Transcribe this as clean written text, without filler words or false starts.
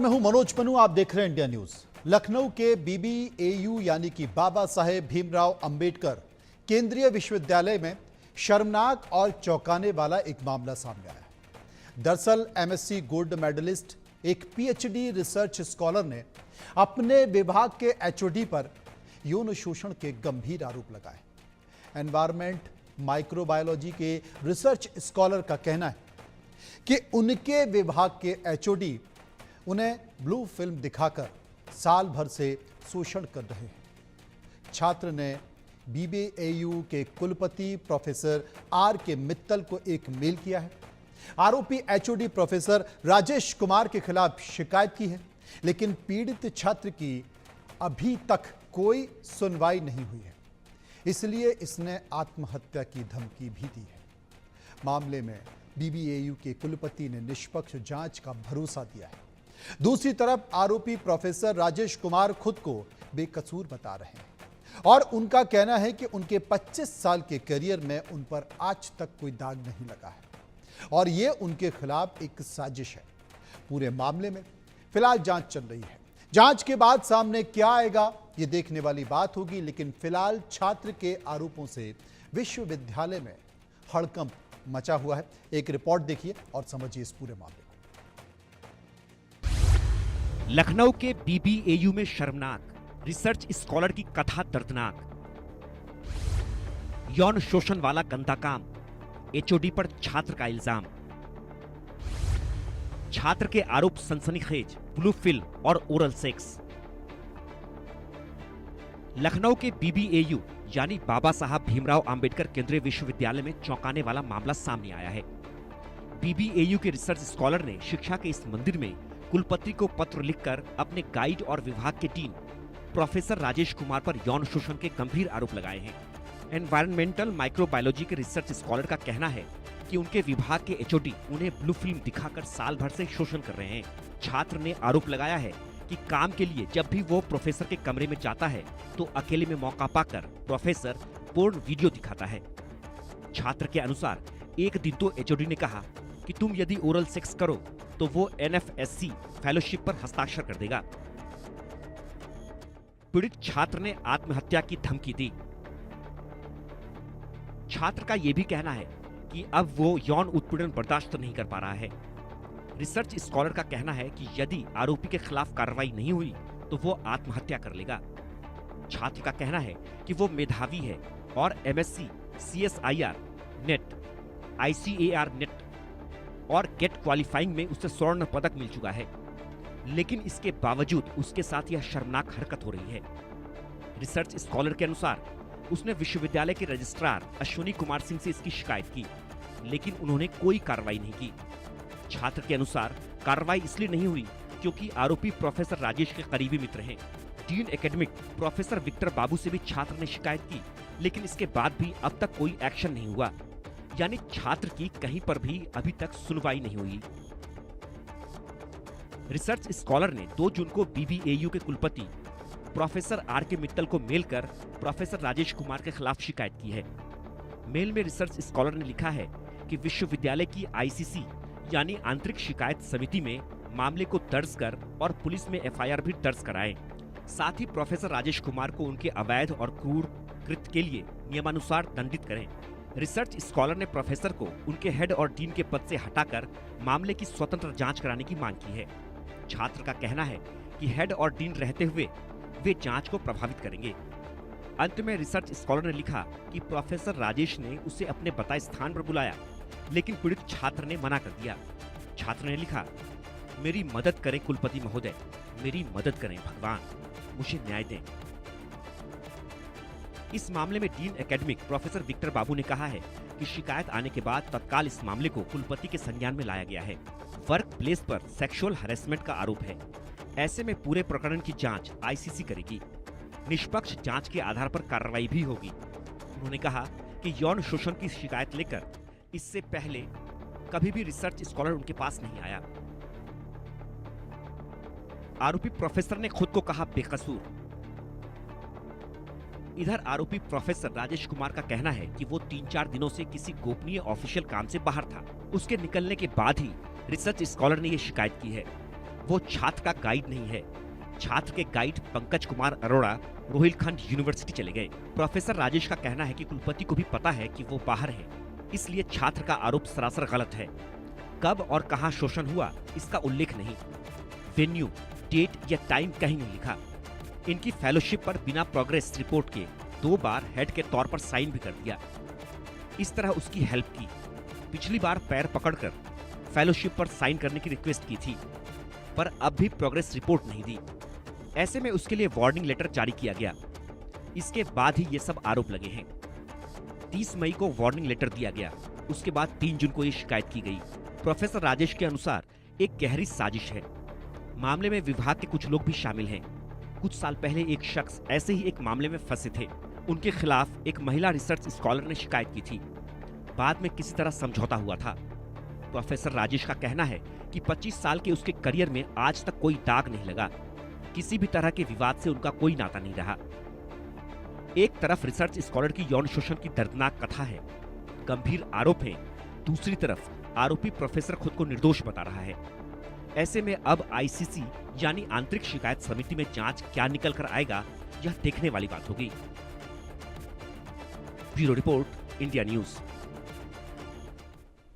मैं हूं मनोज पन्नू, आप देख रहे हैं इंडिया न्यूज। लखनऊ के बीबीएयू यानी कि बाबा साहेब भीमराव अंबेडकर केंद्रीय विश्वविद्यालय में शर्मनाक और चौंकाने वाला एक मामला सामने आया है। दरअसल एमएससी गोल्ड मेडलिस्ट एक पीएचडी रिसर्च स्कॉलर ने अपने विभाग के एचओडी पर यौन शोषण के गंभीर आरोप लगाए। एनवायरमेंट माइक्रोबायोलॉजी के रिसर्च स्कॉलर का कहना है कि उनके विभाग के एचओडी उन्हें ब्लू फिल्म दिखाकर साल भर से शोषण कर रहे हैं। छात्र ने बीबीएयू के कुलपति प्रोफेसर आर के मित्तल को एक मेल किया है। आरोपी एचओडी प्रोफेसर राजेश कुमार के खिलाफ शिकायत की है, लेकिन पीड़ित छात्र की अभी तक कोई सुनवाई नहीं हुई है, इसलिए इसने आत्महत्या की धमकी भी दी है। मामले में बीबीएयू के कुलपति ने निष्पक्ष जांच का भरोसा दिया है। दूसरी तरफ आरोपी प्रोफेसर राजेश कुमार खुद को बेकसूर बता रहे हैं और उनका कहना है कि उनके 25 साल के करियर में उन पर आज तक कोई दाग नहीं लगा है और ये उनके खिलाफ एक साजिश है। पूरे मामले में फिलहाल जांच चल रही है। जांच के बाद सामने क्या आएगा ये देखने वाली बात होगी, लेकिन फिलहाल छात्र के आरोपों से विश्वविद्यालय में हड़कंप मचा हुआ है। एक रिपोर्ट देखिए और समझिए इस पूरे मामले को। लखनऊ के बीबीएयू में शर्मनाक, रिसर्च स्कॉलर की कथा दर्दनाक। यौन शोषण वाला गंदा काम, एचओडी पर छात्र का इल्जाम। छात्र के आरोप सनसनीखेज, ब्लू फिल्म और ओरल सेक्स। लखनऊ के बीबीएयू यानी बाबा साहब भीमराव अंबेडकर केंद्रीय विश्वविद्यालय में चौंकाने वाला मामला सामने आया है। बीबीएयू के रिसर्च स्कॉलर ने शिक्षा के इस मंदिर में कुलपति को पत्र लिखकर अपने गाइड और विभाग के डीन प्रोफेसर राजेश कुमार पर यौन शोषण के गंभीर आरोप लगाए हैं। एनवायरमेंटल माइक्रोबायोलॉजी के रिसर्च स्कॉलर का कहना है कि उनके विभाग के एचओडी उन्हें ब्लू फिल्म दिखाकर साल भर से शोषण कर रहे हैं। छात्र ने आरोप लगाया है कि काम के लिए जब भी वो प्रोफेसर के कमरे में जाता है तो अकेले में मौका पाकर प्रोफेसर पूर्ण वीडियो दिखाता है। छात्र के अनुसार एक दिन तो एचओडी ने कहा कि तुम यदि ओरल सेक्स करो तो वो एनएफएससी फेलोशिप पर हस्ताक्षर कर देगा। पीड़ित छात्र ने आत्महत्या की धमकी दी। छात्र का यह भी कहना है कि अब वो यौन उत्पीड़न बर्दाश्त नहीं कर पा रहा है। रिसर्च स्कॉलर का कहना है कि यदि आरोपी के खिलाफ कार्रवाई नहीं हुई तो वो आत्महत्या कर लेगा। छात्र का कहना है कि वो मेधावी है और MSc, CSIR net, ICAR net और गेट क्वालिफाइंग में उसे स्वर्ण पदक मिल चुका है, लेकिन इसके बावजूद उसके साथ यह शर्मनाक हरकत हो रही है। रिसर्च स्कॉलर के अनुसार उसने विश्वविद्यालय के रजिस्ट्रार अश्विनी कुमार सिंह से इसकी शिकायत की, लेकिन उन्होंने कोई कार्रवाई नहीं की। छात्र के अनुसार कार्रवाई इसलिए नहीं हुई क्योंकि आरोपी प्रोफेसर राजेश के करीबी मित्र हैं। डीन एकेडमिक प्रोफेसर विक्टर बाबू से भी छात्र ने शिकायत की, लेकिन इसके बाद भी अब तक कोई एक्शन नहीं हुआ, यानी छात्र की कहीं पर भी अभी तक सुनवाई नहीं हुई। रिसर्च स्कॉलर ने 2 जून को बीबीएयू के कुलपति प्रोफेसर आर के मित्तल को मेल कर प्रोफेसर राजेश कुमार के खिलाफ शिकायत की है। मेल में रिसर्च स्कॉलर ने लिखा है कि विश्वविद्यालय की आईसीसी यानी आंतरिक शिकायत समिति में मामले को दर्ज कर और पुलिस में एफआईआर भी दर्ज कराएं। साथ ही प्रोफेसर राजेश कुमार को उनके अवैध और क्रूर कृत्य के लिए नियमानुसार दंडित करें। रिसर्च स्कॉलर ने प्रोफेसर को उनके हेड और डीन के पद से हटाकर मामले की स्वतंत्र जांच कराने की मांग की है। छात्र का कहना है कि हेड और डीन रहते हुए वे जांच को प्रभावित करेंगे। अंत में रिसर्च स्कॉलर ने लिखा कि प्रोफेसर राजेश ने उसे अपने बताए स्थान पर बुलाया, लेकिन पीड़ित छात्र ने मना कर दिया। छात्र ने लिखा, मेरी मदद करें कुलपति महोदय, मेरी मदद करें भगवान, मुझे न्याय दें। इस मामले में डीन एकेडमिक प्रोफेसर विक्टर बाबू ने कहा है कि शिकायत आने के बाद तत्काल इस मामले को कुलपति के संज्ञान में लाया गया है। वर्क प्लेस पर सेक्सुअल हैरेसमेंट का आरोप है। ऐसे में पूरे प्रकरण की जांच आईसीसी करेगी। निष्पक्ष जांच के आधार पर कार्रवाई भी होगी। उन्होंने कहा कि यौन शोषण की शिकायत लेकर इससे पहले कभी भी रिसर्च स्कॉलर उनके पास नहीं आया। आरोपी प्रोफेसर ने खुद को कहा बेकसूर। इधर आरोपी प्रोफेसर राजेश कुमार का कहना है कि वो 3-4 दिनों से किसी गोपनीय ऑफिशियल काम से बाहर था। उसके निकलने के बाद ही रिसर्च स्कॉलर ने ये शिकायत की है। वो छात्र का गाइड नहीं है। छात्र के गाइड पंकज कुमार अरोड़ा रोहिलखंड यूनिवर्सिटी चले गए। प्रोफेसर राजेश का कहना है कि कुलपति को भी पता है कि वो बाहर है, इसलिए छात्र का आरोप सरासर गलत है। कब और कहां शोषण हुआ इसका उल्लेख नहीं, वेन्यू, डेट या टाइम कहीं नहीं लिखा। इनकी फेलोशिप पर बिना प्रोग्रेस रिपोर्ट के 2 बार हेड के तौर पर साइन भी कर दिया। इस तरह उसकी हेल्प की। पिछली बार पैर पकड़कर फेलोशिप पर साइन करने की रिक्वेस्ट की थी, पर अब भी प्रोग्रेस रिपोर्ट नहीं दी। ऐसे में उसके लिए वार्निंग लेटर जारी किया गया। इसके बाद ही ये सब आरोप लगे हैं। 30 मई को वार्निंग लेटर दिया गया। उसके बाद 3 जून को ये शिकायत की गई। प्रोफेसर राजेश के अनुसार एक गहरी साजिश है। मामले में विभाग के कुछ लोग भी शामिल हैं। कुछ साल पहले एक शख्स ऐसे ही एक मामले में फंसे थे। उनके खिलाफ एक महिला रिसर्च स्कॉलर ने शिकायत की थी। बाद में किसी तरह समझौता हुआ था। प्रोफेसर राजेश का कहना है कि 25 साल के उसके करियर में आज तक कोई दाग नहीं लगा। किसी भी तरह के विवाद से उनका कोई नाता नहीं रहा। एक तरफ रिसर्च स्कॉलर की यौन शोषण की दर्दनाक कथा है, गंभीर आरोप है। दूसरी तरफ आरोपी प्रोफेसर खुद को निर्दोष बता रहा है। ऐसे में अब आईसीसी यानी आंतरिक शिकायत समिति में जांच क्या निकल कर आएगा, यह देखने वाली बात होगी। Bureau report, India news.